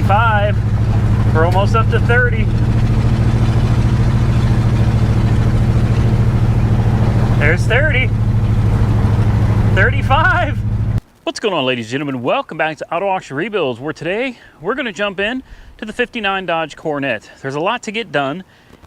25. We're almost up to 30. There's 30. 35. What's going on, ladies and gentlemen? Welcome back to Auto Auction Rebuilds, where today we're going to jump in to the 59 Dodge Coronet. There's a lot to get done,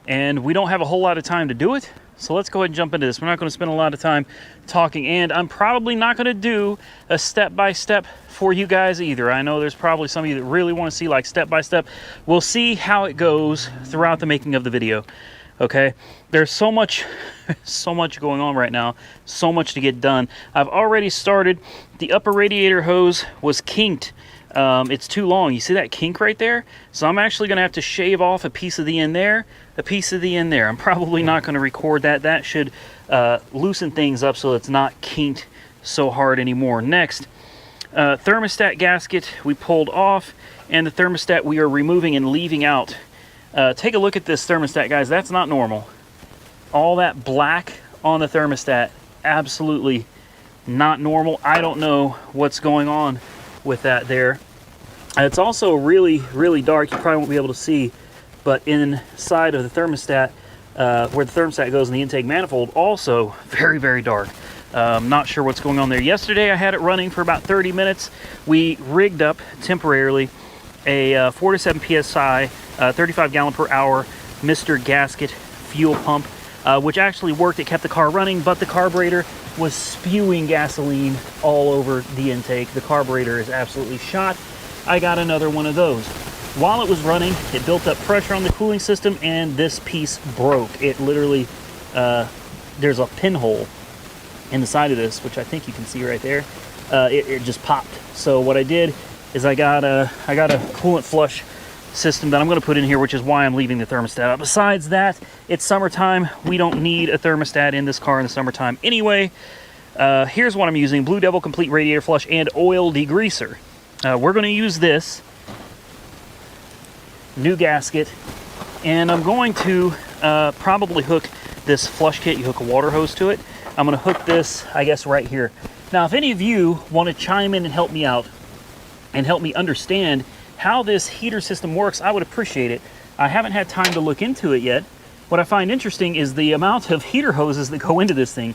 and we don't have a whole lot of time to do it. So let's go ahead and jump into this. We're not going to spend a lot of time talking, and I'm probably not going to do a step-by-step for you guys either. I know there's probably some of you that really want to see like step-by-step. We'll see how it goes throughout the making of the video. Okay, there's so much going on right now, so much to get done. I've already started. The upper radiator hose was kinked. It's too long. You see that kink right there? So I'm actually going to have to shave off a piece of the end there, a piece of the end there. I'm probably not going to record that. That should loosen things up so it's not kinked so hard anymore. Next, thermostat gasket we pulled off, and the thermostat we are removing and leaving out. Take a look at this thermostat, guys. That's not normal. All that black on the thermostat, absolutely not normal. I don't know what's going on with that there. It's also really, really dark. You probably won't be able to see, but inside of the thermostat, where the thermostat goes in the intake manifold, also very, very dark. Not sure what's going on there. Yesterday, I had it running for about 30 minutes. We rigged up temporarily a 4 to 7 psi, 35 gallon per hour Mr. Gasket fuel pump, which actually worked. It kept the car running, but the carburetor was spewing gasoline all over the intake. The carburetor is absolutely shot. I got another one of those. While it was running, it built up pressure on the cooling system, and this piece broke. It literally, there's a pinhole in the side of this, which I think you can see right there. It just popped. So what I did is I got a coolant flush system that I'm going to put in here, which is why I'm leaving the thermostat out. Besides that, it's summertime. We don't need a thermostat in this car in the summertime anyway. Here's what I'm using: Blue Devil Complete Radiator Flush and Oil Degreaser. We're going to use this new gasket, and I'm going to probably hook this flush kit. You hook a water hose to it. I'm going to hook this, I guess, right here. Now, if any of you want to chime in and help me out and help me understand how this heater system works, I would appreciate it. I haven't had time to look into it yet. What I find interesting is the amount of heater hoses that go into this thing.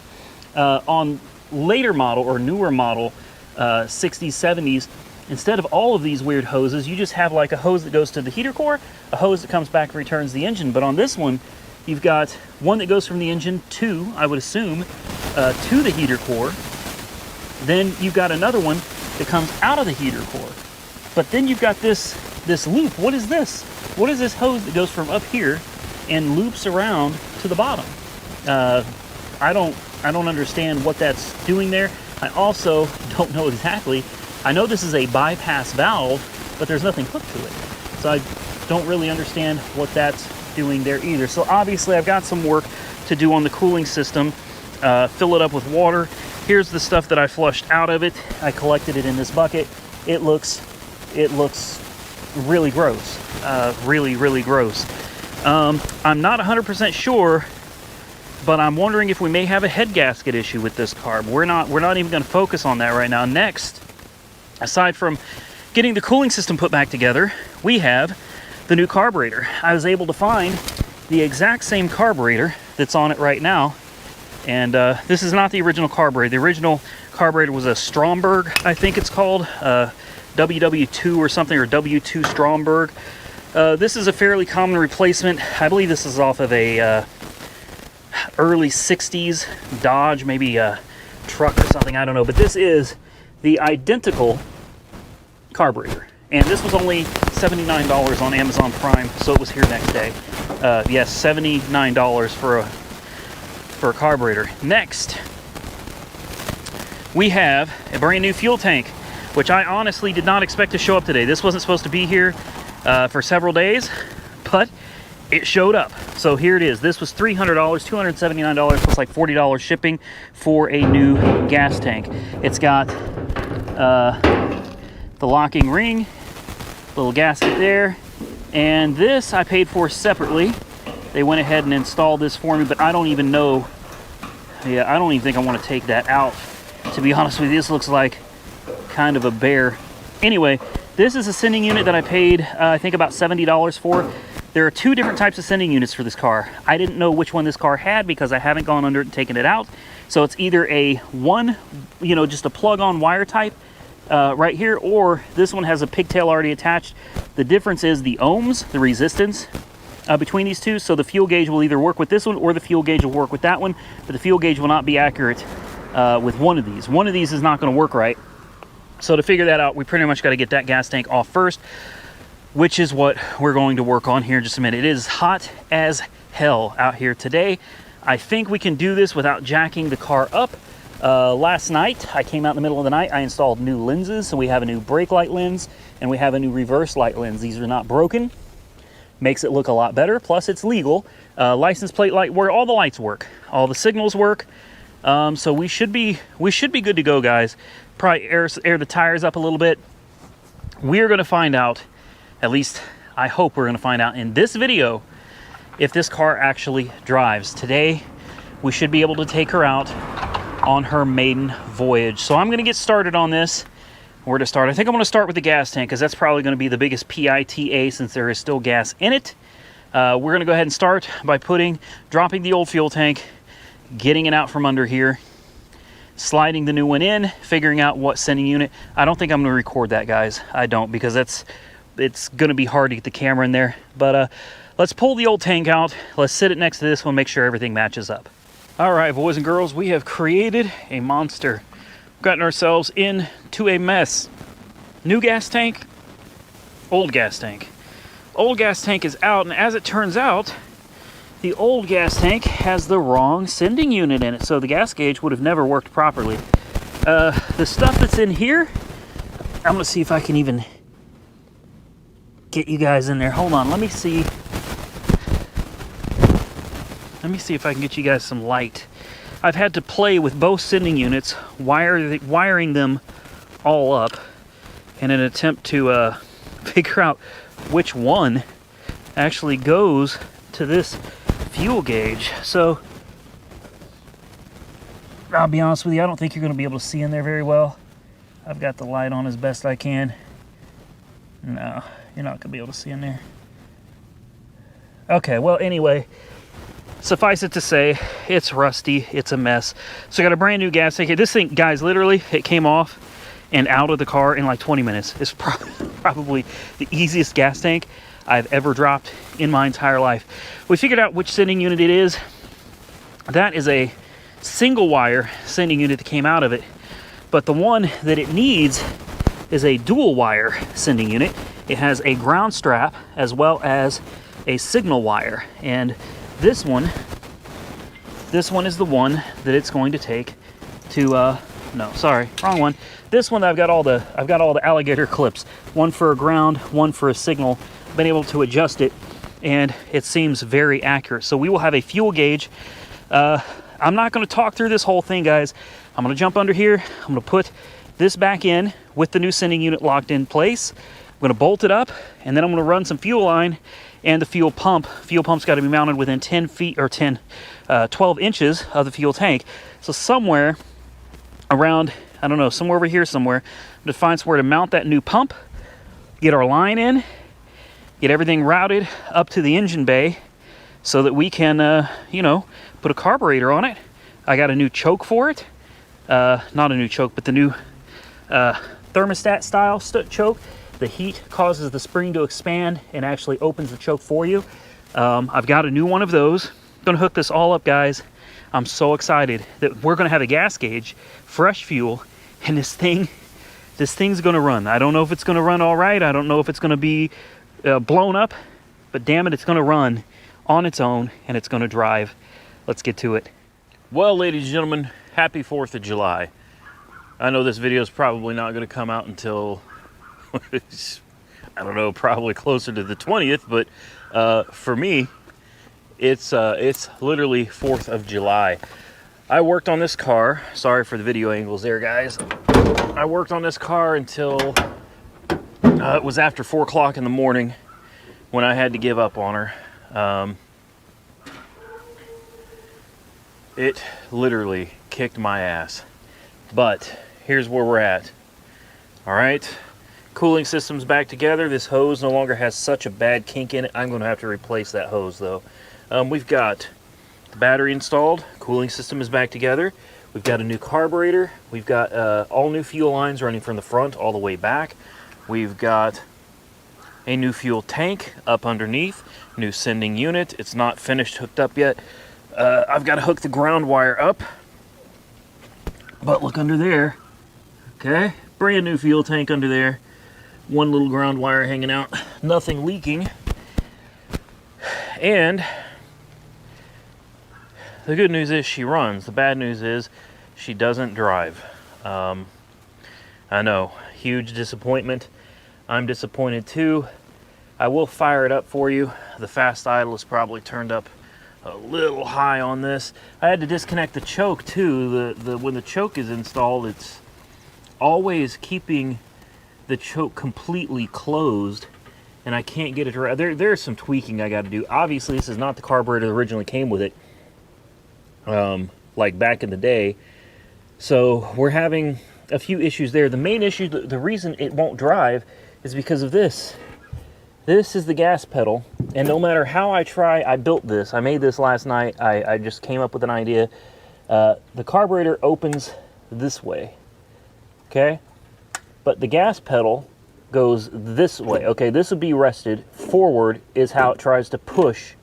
On later model or newer model 60s, 70s, instead of all of these weird hoses, you just have like a hose that goes to the heater core, a hose that comes back and returns the engine. But on this one, you've got one that goes from the engine to, I would assume, to the heater core. Then you've got another one that comes out of the heater core. But then you've got this loop. What is this? What is this hose that goes from up here and loops around to the bottom? I don't understand what that's doing there. I also don't know exactly. I know this is a bypass valve, but there's nothing hooked to it. So I don't really understand what that's doing there either. So obviously I've got some work to do on the cooling system. Fill it up with water. Here's the stuff that I flushed out of it. I collected it in this bucket. It looks really gross. Really, really gross. I'm not 100% sure, but I'm wondering if we may have a head gasket issue with this carb. We're not even going to focus on that right now. Next, aside from getting the cooling system put back together, we have the new carburetor. I was able to find the exact same carburetor that's on it right now. And this is not the original carburetor. The original carburetor was a Stromberg, I think it's called, WW2 or something, or W2 Stromberg. This is a fairly common replacement. I believe this is off of a early 60s Dodge, maybe a truck or something, I don't know. But this is the identical carburetor. And this was only $79 on Amazon Prime, so it was here next day. Yes, $79 for a carburetor. Next, we have a brand new fuel tank, which I honestly did not expect to show up today. This wasn't supposed to be here for several days, but it showed up. So here it is. This was $300, $279 plus like $40 shipping for a new gas tank. It's got the locking ring, little gasket there, and this I paid for separately. They went ahead and installed this for me, but I don't even know. Yeah, I don't even think I want to take that out. To be honest with you, this looks like kind of a bear. Anyway, This is a sending unit that I paid, I think about $70 for. There are two different types of sending units for this car. I didn't know which one this car had because I haven't gone under it and taken it out. So it's either a one, you know, just a plug-on wire type right here, or this one has a pigtail already attached. The difference is the ohms, the resistance between these two. So the fuel gauge will either work with this one or the fuel gauge will work with that one, but the fuel gauge will not be accurate with one of these. One of these is not going to work right. So to figure that out, we pretty much got to get that gas tank off first, which is what we're going to work on here in just a minute. It is hot as hell out here today. I think we can do this without jacking the car up. Last night, I came out in the middle of the night, I installed new lenses. So we have a new brake light lens and we have a new reverse light lens. These are not broken. Makes it look a lot better. Plus it's legal. License plate light, where all the lights work. All the signals work. So we should be good to go, guys. Probably air the tires up a little bit. We're going to find out, at least I hope we're going to find out in this video, if this car actually drives. Today, we should be able to take her out on her maiden voyage. So I'm going to get started on this. Where to start? I think I'm going to start with the gas tank because that's probably going to be the biggest PITA since there is still gas in it. We're going to go ahead and start by dropping the old fuel tank, getting it out from under here, sliding the new one in, figuring out what sending unit. I don't think I'm going to record that, guys. I don't, because it's going to be hard to get the camera in there. But let's pull the old tank out. Let's sit it next to this one, make sure everything matches up. All right, boys and girls, we have created a monster. Gotten ourselves into a mess. New gas tank, old gas tank. Old gas tank is out, and as it turns out, the old gas tank has the wrong sending unit in it, so the gas gauge would have never worked properly. The stuff that's in here, I'm going to see if I can even get you guys in there. Hold on, let me see. Let me see if I can get you guys some light. I've had to play with both sending units, wiring them all up in an attempt to figure out which one actually goes to this fuel gauge. So I'll be honest with you, I don't think you're going to be able to see in there very well. I've got the light on as best I can. No, you're not going to be able to see in there. Okay, well, anyway, suffice it to say, it's rusty, it's a mess. So I got a brand new gas tank here. This thing, guys, literally, it came off and out of the car in like 20 minutes. It's probably the easiest gas tank I've ever dropped in my entire life. We figured out which sending unit it is. That is a single wire sending unit that came out of it. But the one that it needs is a dual wire sending unit. It has a ground strap as well as a signal wire. And this one is the one that it's going to take to no, sorry, wrong one. This one I've got all the alligator clips. One for a ground, one for a signal. Been able to adjust it and it seems very accurate. So we will have a fuel gauge. I'm not going to talk through this whole thing, guys. I'm going to jump under here. I'm going to put this back in with the new sending unit locked in place. I'm going to bolt it up and then I'm going to run some fuel line and the fuel pump. Fuel pump's got to be mounted within 10 feet or 12 inches of the fuel tank. So somewhere around, I don't know, somewhere over here somewhere, I'm going to find somewhere to mount that new pump, get our line in, get everything routed up to the engine bay so that we can, you know, put a carburetor on it. I got a new choke for it. Not a new choke, but the new thermostat style choke. The heat causes the spring to expand and actually opens the choke for you. I've got a new one of those. I'm gonna hook this all up, guys. I'm so excited that we're gonna have a gas gauge, fresh fuel, and this thing's gonna run. I don't know if it's gonna run all right. I don't know if it's gonna be blown up, but damn it, it's gonna run on its own and it's gonna drive. Let's get to it. Well, ladies and gentlemen, happy 4th of July. I know this video is probably not gonna come out until I don't know, probably closer to the 20th, but for me, it's literally 4th of July. I worked on this car. Sorry for the video angles there, guys. I worked on this car until it was after 4 o'clock in the morning when I had to give up on her. It literally kicked my ass. But here's where we're at. All right. Cooling system's back together. This hose no longer has such a bad kink in it. I'm going to have to replace that hose though. We've got the battery installed. Cooling system is back together. We've got a new carburetor. We've got all new fuel lines running from the front all the way back. We've got a new fuel tank up underneath. New sending unit. It's not finished hooked up yet. I've got to hook the ground wire up. But look under there. Okay, brand new fuel tank under there. One little ground wire hanging out, nothing leaking. And the good news is she runs. The bad news is she doesn't drive. I know, huge disappointment. I'm disappointed too. I will fire it up for you. The fast idle is probably turned up a little high on this. I had to disconnect the choke too. When the choke is installed, it's always keeping the choke completely closed, and I can't get it right. There's some tweaking I got to do. Obviously, this is not the carburetor that originally came with it, like back in the day. So we're having a few issues there. The main issue, the reason it won't drive, is because of this. This is the gas pedal, and no matter how I try, I built this. I made this last night. I just came up with an idea. The carburetor opens this way, okay? But the gas pedal goes this way. Okay, this would be rested. Forward is how it tries to push.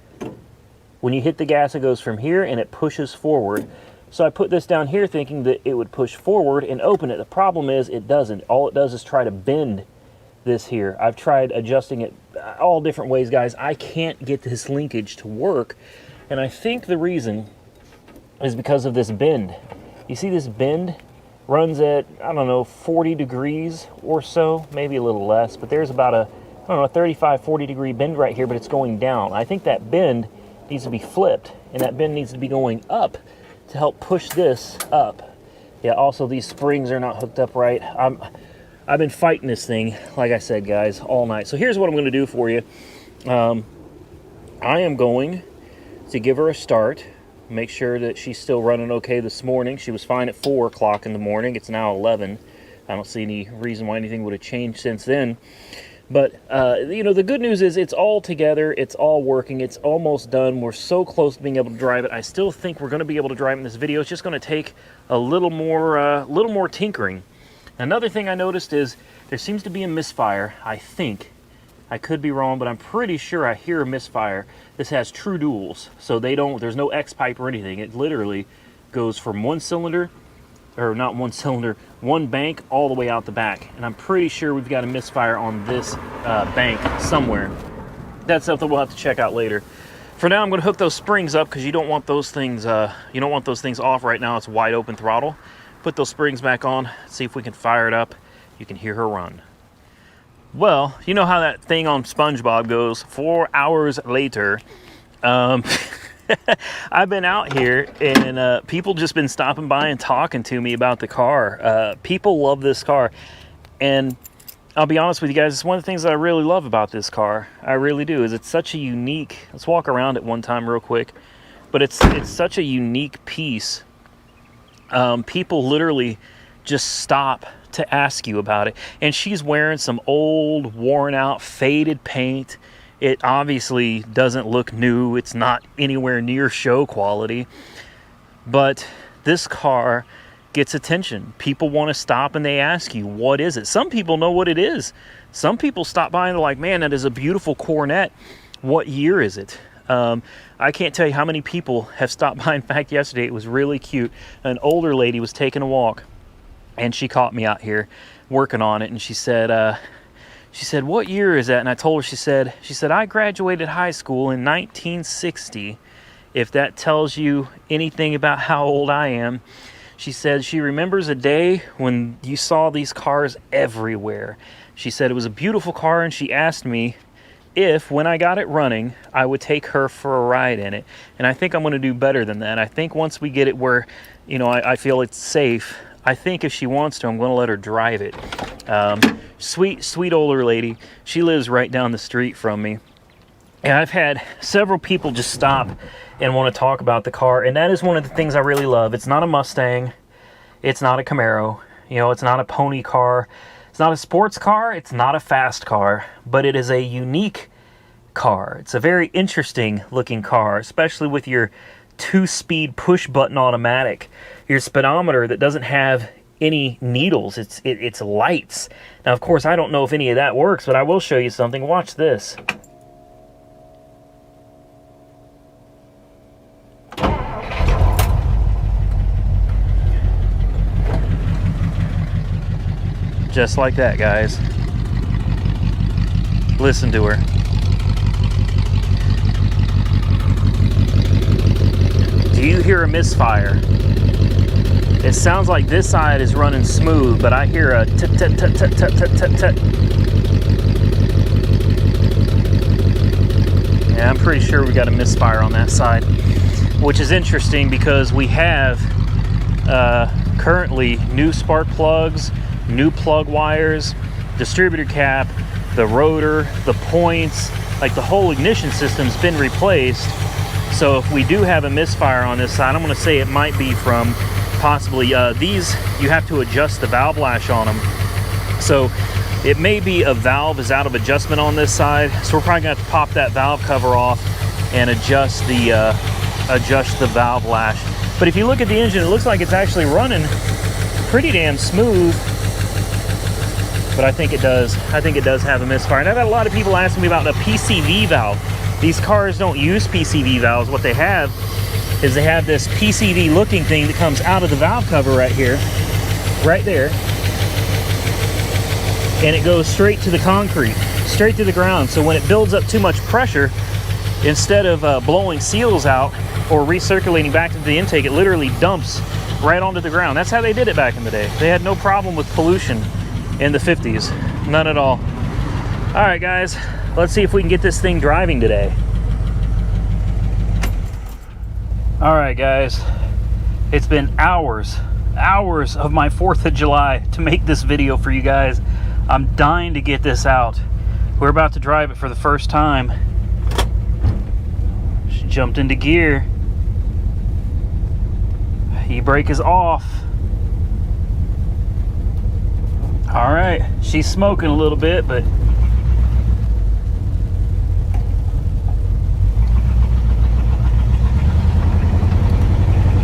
When you hit the gas, it goes from here and it pushes forward. So I put this down here thinking that it would push forward and open it. The problem is it doesn't. All it does is try to bend this here. I've tried adjusting it all different ways, guys. I can't get this linkage to work. And I think the reason is because of this bend. You see this bend? Runs at, I don't know, 40 degrees or so, maybe a little less, but there's about a, I don't know, a 35, 40 degree bend right here, but it's going down. I think that bend needs to be flipped, and that bend needs to be going up to help push this up. Yeah, also these springs are not hooked up right. I've been fighting this thing, like I said, guys, all night. So here's what I'm going to do for you. I am going to give her a start. Make sure that she's still running okay this morning. She was fine at 4 o'clock in the morning. It's now 11. I don't see any reason why anything would have changed since then. But, you know, the good news is it's all together. It's all working. It's almost done. We're so close to being able to drive it. I still think we're going to be able to drive it in this video. It's just going to take a little more tinkering. Another thing I noticed is there seems to be a misfire, I think. I could be wrong, but I'm pretty sure I hear a misfire. This has true duals, so there's no X pipe or anything. It literally goes from one cylinder, or not one cylinder, one bank all the way out the back. And I'm pretty sure we've got a misfire on this bank somewhere. That's something we'll have to check out later. For now, I'm going to hook those springs up because you don't want those things off right now. It's wide open throttle. Put those springs back on, see if we can fire it up. You can hear her run. Well, you know how that thing on SpongeBob goes, 4 hours later. I've been out here and people just been stopping by and talking to me about the car. People love this car. And I'll be honest with you guys, it's one of the things that I really love about this car. I really do, is it's such a unique, let's walk around it one time real quick. But it's such a unique piece. People literally just stop to ask you about it. And she's wearing some old, worn out, faded paint. It obviously doesn't look new. It's not anywhere near show quality. But this car gets attention. People want to stop and they ask you, what is it? Some people know what it is. Some people stop by and they're like, man, that is a beautiful Coronet. What year is it? I can't tell you how many people have stopped by. In fact, yesterday it was really cute. An older lady was taking a walk and she caught me out here working on it, and she said, what year is that? And I told her, she said, I graduated high school in 1960. If that tells you anything about how old I am. She said she remembers a day when you saw these cars everywhere. She said it was a beautiful car, and she asked me if, when I got it running, I would take her for a ride in it. And I think I'm going to do better than that. I think once we get it where, you know, I feel it's safe, I think if she wants to, I'm going to let her drive it. Sweet older lady. She lives right down the street from me. And I've had several people just stop and want to talk about the car. And that is one of the things I really love. It's not a Mustang. It's not a Camaro. You know, it's not a pony car. It's not a sports car, it's not a fast car, but it is a unique car. It's a very interesting looking car, especially with your 2-speed push button automatic. Your speedometer that doesn't have any needles, it's lights. Now of course I don't know if any of that works, but I will show you something. Watch this. Just like that, guys. Listen to her. Do you hear a misfire? It sounds like this side is running smooth, but I hear a tut tut tut tut tut tut tut tut. Yeah, I'm pretty sure we got a misfire on that side, which is interesting because we have currently new spark plugs, new plug wires, distributor cap, the rotor, the points, like the whole ignition system's been replaced. So if we do have a misfire on this side, I'm going to say it might be from possibly these. You have to adjust the valve lash on them, so it may be a valve is out of adjustment on this side, so we're probably going to have to pop that valve cover off and adjust the valve lash. But if you look at the engine, it looks like it's actually running pretty damn smooth. But I think it does have a misfire. And I've had a lot of people asking me about the PCV valve. These cars don't use PCV valves. What they have is they have this PCV looking thing that comes out of the valve cover right here, right there, and it goes straight to the concrete, straight to the ground. So when it builds up too much pressure, instead of blowing seals out or recirculating back into the intake, it literally dumps right onto the ground. That's how they did it back in the day. They had no problem with pollution in the 50s, none at all. All right, guys, let's see if we can get this thing driving today. All right, guys, it's been hours of my 4th of July to make this video for you guys. I'm dying to get this out. We're about to drive it for the first time. She jumped into gear. E-brake is off. All right, she's smoking a little bit, but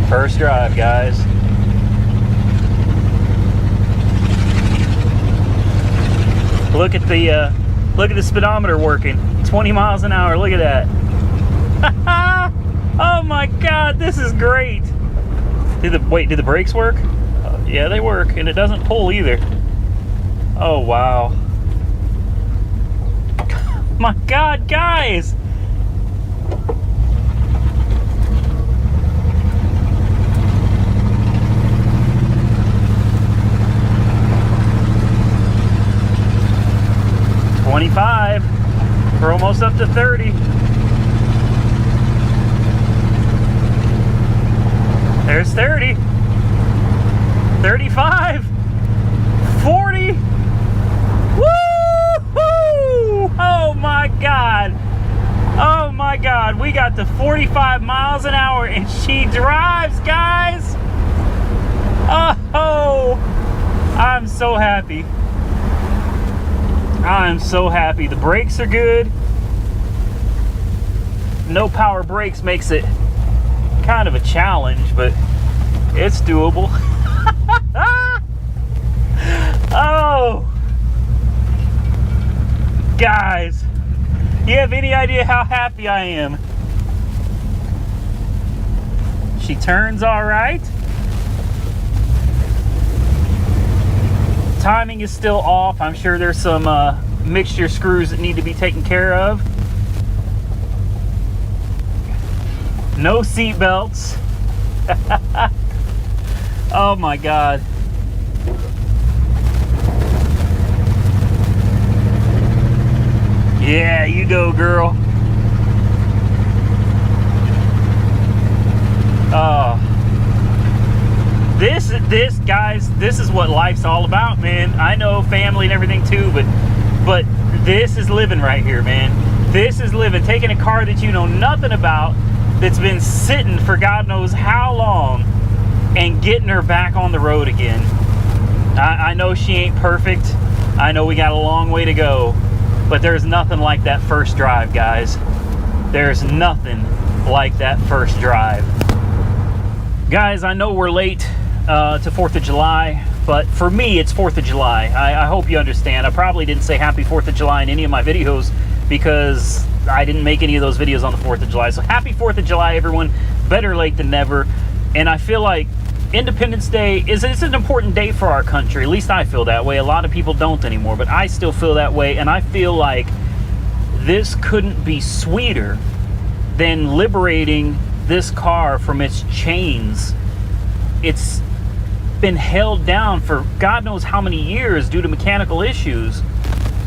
first drive, guys. Look at the speedometer working. 20 miles an hour. Look at that. Oh my God, this is great. Do the brakes work? Yeah, they work, and it doesn't pull either. Oh wow. My God, guys. We're almost up to 30. There's 30. 35. 40. Woo-hoo! Oh my God. Oh my God. We got to 45 miles an hour and she drives, guys. Oh, I'm so happy. I'm so happy. The brakes are good. No power brakes makes it kind of a challenge, but it's doable. Oh, guys, you have any idea how happy I am? She turns all right. Timing is still off. I'm sure there's some mixture screws that need to be taken care of. No seat belts. Oh my God. Yeah, you go, girl. Oh. This, guys, this is what life's all about, man. I know family and everything too, but this is living right here, man. This is living. Taking a car that you know nothing about, that's been sitting for God knows how long, and getting her back on the road again. I know she ain't perfect. I know we got a long way to go, but there's nothing like that first drive, guys. There's nothing like that first drive. Guys, I know we're late to 4th of July, but for me, it's 4th of July. I hope you understand. I probably didn't say happy 4th of July in any of my videos because I didn't make any of those videos on the 4th of July. So happy 4th of July, everyone. Better late than never. And I feel like Independence Day is an important day for our country. At least I feel that way. A lot of people don't anymore, but I still feel that way. And I feel like this couldn't be sweeter than liberating this car from its chains. It's been held down for God knows how many years due to mechanical issues.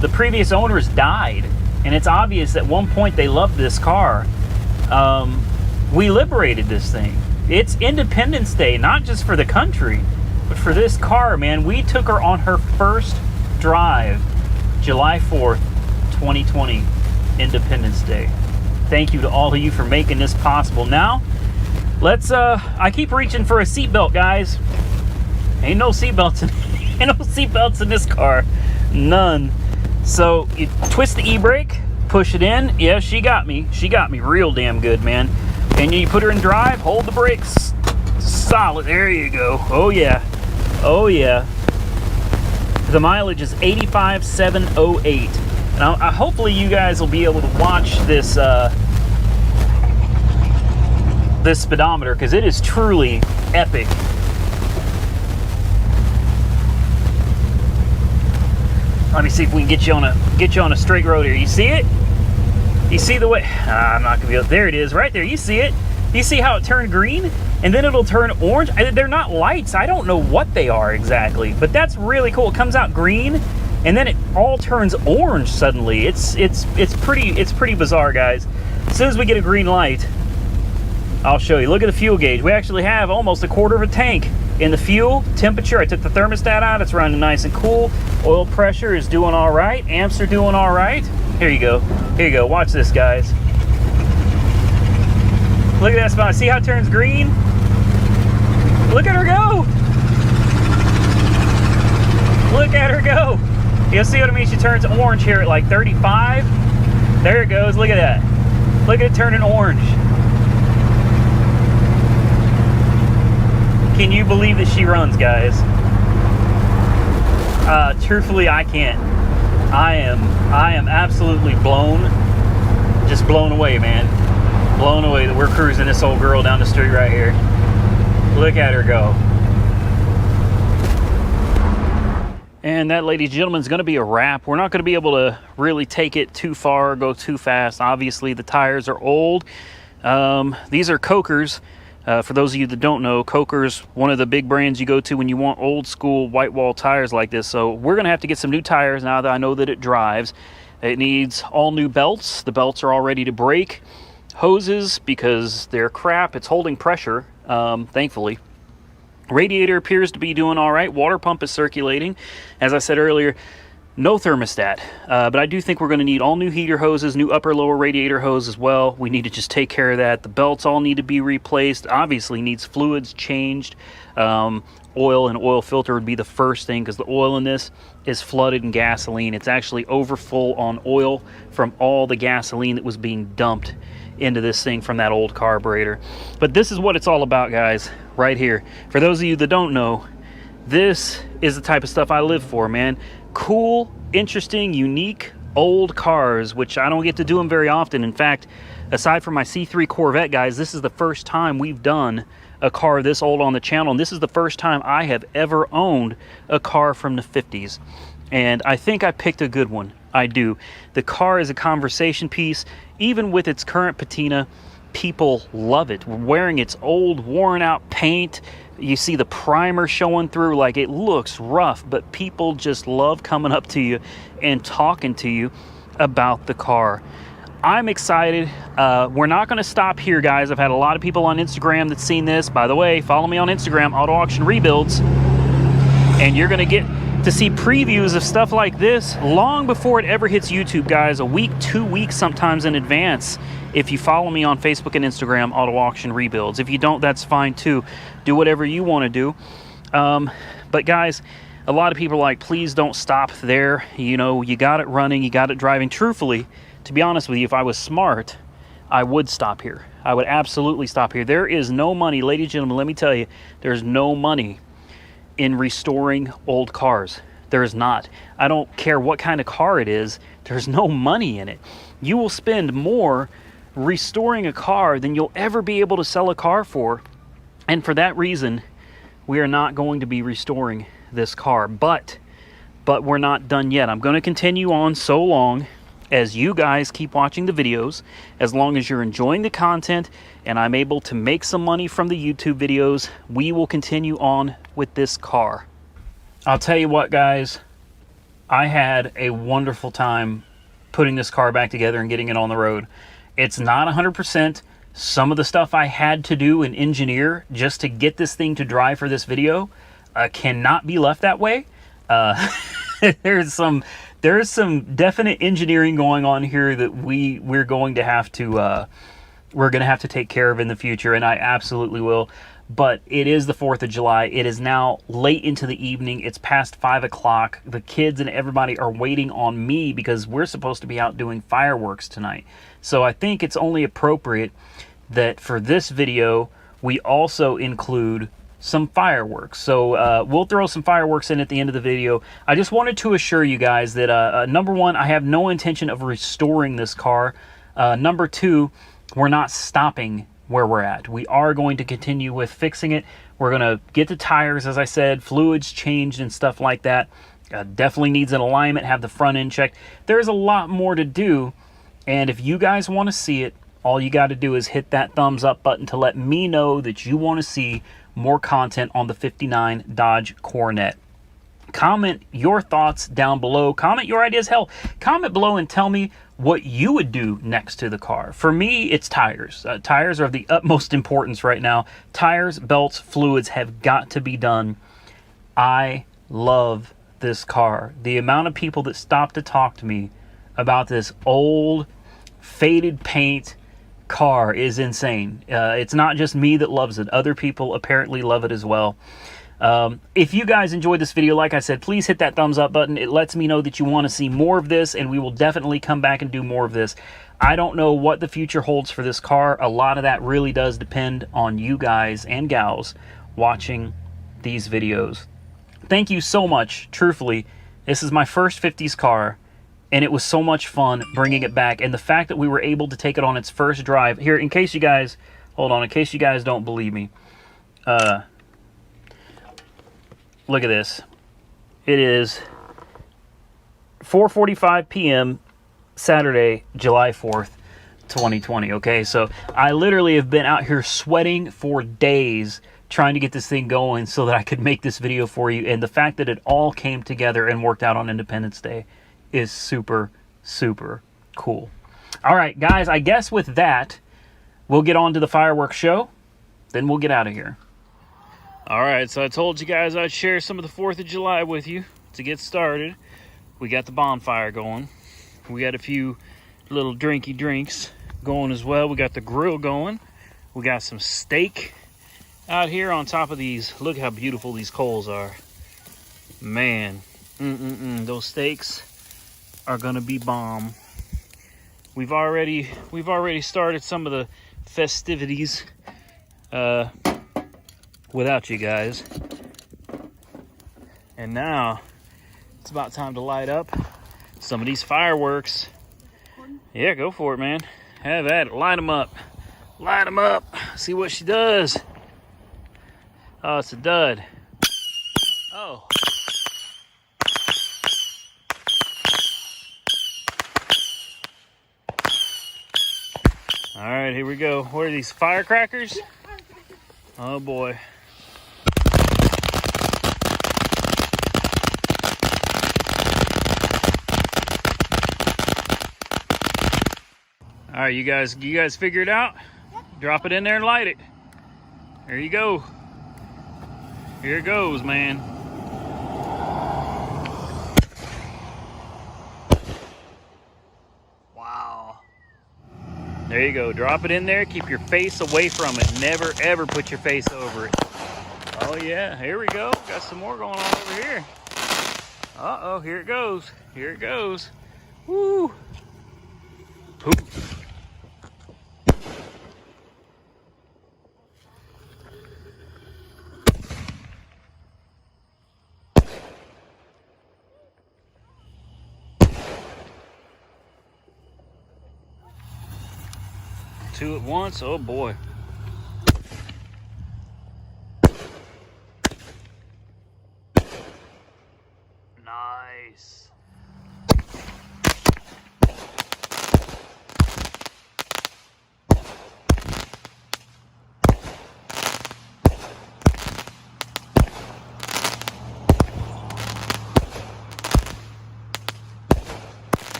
The previous owners died, and it's obvious at one point they loved this car. We liberated this thing. It's Independence Day, not just for the country, but for this car, man. We took her on her first drive, July 4th, 2020, Independence Day. Thank you to all of you for making this possible. Now, let's, I keep reaching for a seatbelt, guys. Ain't no seatbelts in this car. None. So, you twist the e-brake, push it in. Yeah, she got me. She got me real damn good, man. And you put her in drive, hold the brakes. Solid. There you go. Oh, yeah. Oh, yeah. The mileage is 85,708. Now, hopefully you guys will be able to watch this this speedometer, because it is truly epic. Let me see if we can get you on a straight road here. You see it? You see the way? I'm not gonna be able. There it is, right there. You see it? You see how it turned green, and then it'll turn orange. They're not lights. I don't know what they are exactly, but that's really cool. It comes out green, and then it all turns orange suddenly. It's pretty bizarre, guys. As soon as we get a green light, I'll show you. Look at the fuel gauge. We actually have almost a quarter of a tank in the fuel. Temperature, I took the thermostat out. It's running nice and cool. Oil pressure is doing all right. Amps are doing all right. Here you go. Here you go. Watch this, guys. Look at that spot. See how it turns green? Look at her go. Look at her go. You'll see what I mean? She turns orange here at like 35. There it goes. Look at that. Look at it turning orange. Can you believe that she runs, guys? Truthfully, I can't. I am absolutely just blown away, man. Blown away that we're cruising this old girl down the street right here. Look at her go. And that, ladies and gentlemen, is going to be a wrap. We're not going to be able to really take it too far or go too fast. Obviously, the tires are old. These are Cokers. For those of you that don't know, Coker's one of the big brands you go to when you want old school white wall tires like this. So we're going to have to get some new tires now that I know that it drives. It needs all new belts. The belts are all ready to break. Hoses, because they're crap. It's holding pressure, thankfully. Radiator appears to be doing all right. Water pump is circulating. As I said earlier, no thermostat, but I do think we're going to need all new heater hoses, new upper lower radiator hose as well. We need to just take care of that. The belts all need to be replaced. Obviously needs fluids changed. Oil and oil filter would be the first thing, because the oil in this is flooded in gasoline. It's actually overfull on oil from all the gasoline that was being dumped into this thing from that old carburetor. But this is what it's all about, guys, right here. For those of you that don't know, this is the type of stuff I live for, man. Cool, interesting, unique old cars, which I don't get to do them very often. In fact, aside from my C3 Corvette, guys, this is the first time we've done a car this old on the channel, and this is the first time I have ever owned a car from the 50s. And I think I picked a good one. I do. The car is a conversation piece. Even with its current patina, people love it. We're wearing its old, worn out paint. You see the primer showing through. Like, it looks rough, but people just love coming up to you and talking to you about the car. I'm excited. We're not going to stop here, guys. I've had a lot of people on Instagram that's seen this. By the way, follow me on Instagram, Auto Auction Rebuilds, and you're going to get to see previews of stuff like this long before it ever hits YouTube, guys. A week, 2 weeks, sometimes in advance. If you follow me on Facebook and Instagram, Auto Auction Rebuilds. If you don't, that's fine too. Do whatever you want to do. But guys, A lot of people are like, please don't stop there. You know, you got it running, you got it driving. Truthfully, to be honest with you, if I was smart, I would stop here. I would absolutely stop here. There is no money, ladies and gentlemen, let me tell you, there's no money in restoring old cars. There is not. I don't care what kind of car it is, there's no money in it. You will spend more restoring a car than you'll ever be able to sell a car for. And for that reason, we are not going to be restoring this car. But we're not done yet. I'm going to continue on so long as you guys keep watching the videos, as long as you're enjoying the content and I'm able to make some money from the YouTube videos, we will continue on with this car. I'll tell you what, guys, I had a wonderful time putting this car back together and getting it on the road. It's not 100%. Some of the stuff I had to do and engineer just to get this thing to drive for this video cannot be left that way. There's some definite engineering going on here that we're going to have to take care of in the future, and I absolutely will. But it is the 4th of July. It is now late into the evening. It's past 5 o'clock. The kids and everybody are waiting on me because we're supposed to be out doing fireworks tonight. So I think it's only appropriate that for this video, we also include some fireworks. So we'll throw some fireworks in at the end of the video. I just wanted to assure you guys that number one, I have no intention of restoring this car. Number two, we're not stopping where we're at. We are going to continue with fixing it. We're going to get the tires, as I said, fluids changed and stuff like that. Definitely needs an alignment, have the front end checked. There's a lot more to do, and if you guys want to see it, all you got to do is hit that thumbs up button to let me know that you want to see more content on the 59 Dodge Coronet. Comment your thoughts down below. Comment your ideas. Hell, comment below and tell me what you would do next to the car. For me, it's tires. Tires are of the utmost importance right now. Tires, belts, fluids have got to be done. I love this car. The amount of people that stop to talk to me about this old, faded paint car is insane. It's not just me that loves it. Other people apparently love it as well. If you guys enjoyed this video, like I said, please hit that thumbs up button. It lets me know that you want to see more of this, and we will definitely come back and do more of this. I don't know what the future holds for this car. A lot of that really does depend on you guys and gals watching these videos. Thank you so much. Truthfully, this is my first 50s car, and it was so much fun bringing it back. And the fact that we were able to take it on its first drive. Here, in case you guys, hold on, in case you guys don't believe me. Look at this. It is 4:45 p.m. Saturday, July 4th, 2020. Okay, so I literally have been out here sweating for days trying to get this thing going so that I could make this video for you. And the fact that it all came together and worked out on Independence Day is super, super cool. All right, guys, I guess with that, we'll get on to the fireworks show. Then we'll get out of here. All right, so I told you guys I'd share some of the 4th of July with you to get started. We got the bonfire going. We got a few little drinky drinks going as well. We got the grill going. We got some steak out here on top of these. Look how beautiful these coals are. Man, those steaks are gonna be bomb. We've already started some of the festivities without you guys, and now it's about time to light up some of these fireworks. Yeah, go for it, man. Have at it. Light them up. Light them up. See what she does. Oh, it's a dud. Oh. All right, here we go. What are these, firecrackers? Oh boy. All right, you guys figure it out? Yep. Drop it in there and light it. There you go. Here it goes, man. Wow. There you go. Drop it in there. Keep your face away from it. Never, ever put your face over it. Oh, yeah. Here we go. Got some more going on over here. Uh-oh, here it goes. Here it goes. Woo! Poop. Two at once, oh boy. Nice.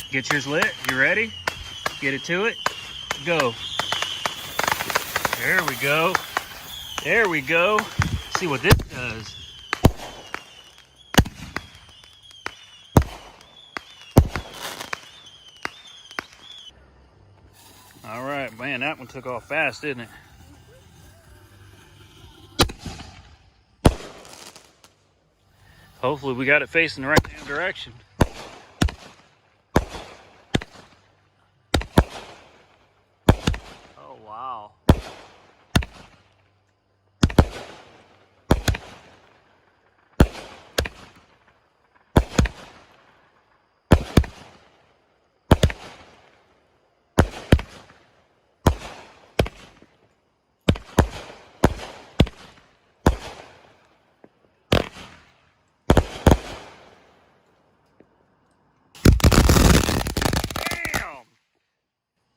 Get yours lit. You ready? Get it to it. Go. There we go. There we go. Let's see what this does. All right, man, that one took off fast, didn't it? Hopefully we got it facing the right damn direction. Oh, wow.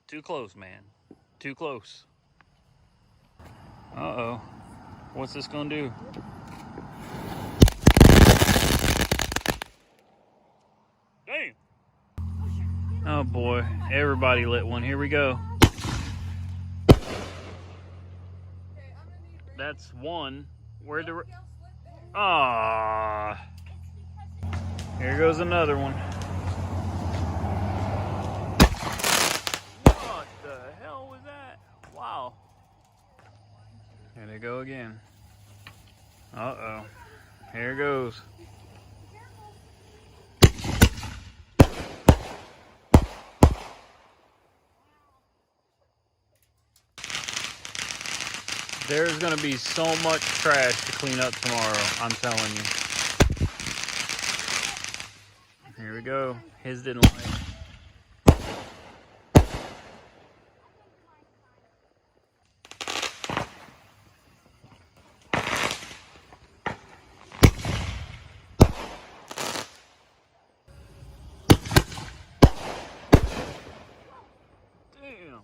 Too close, man. Too close. Uh-oh. What's this gonna do? Damn. Oh boy. Everybody lit one. Here we go. That's one. Where'd the... Ah. Here goes another one. What the hell was that? Wow. Here they go again. Uh-oh. Here goes. There's gonna be so much trash to clean up tomorrow, I'm telling you. Here we go. His didn't like it. Damn.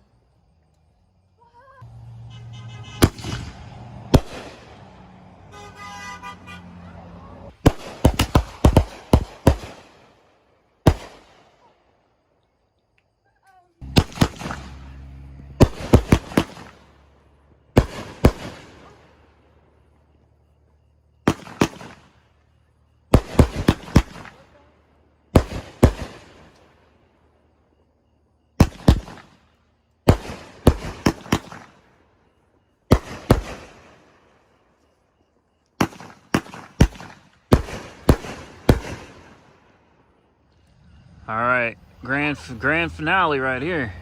All right, grand finale right here.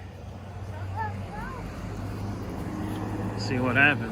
Let's see what happens.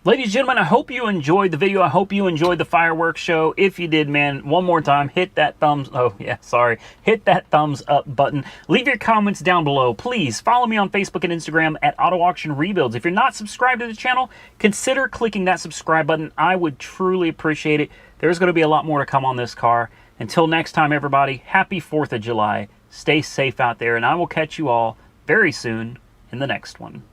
Ladies and gentlemen, I hope you enjoyed the video. I hope you enjoyed the fireworks show. If you did, man, one more time, hit that hit that thumbs up button. Leave your comments down below. Please follow me on Facebook and Instagram at Auto Auction Rebuilds. If you're not subscribed to the channel, consider clicking that subscribe button. I would truly appreciate it. There's going to be a lot more to come on this car. Until next time, everybody, happy 4th of July. Stay safe out there, and I will catch you all very soon in the next one.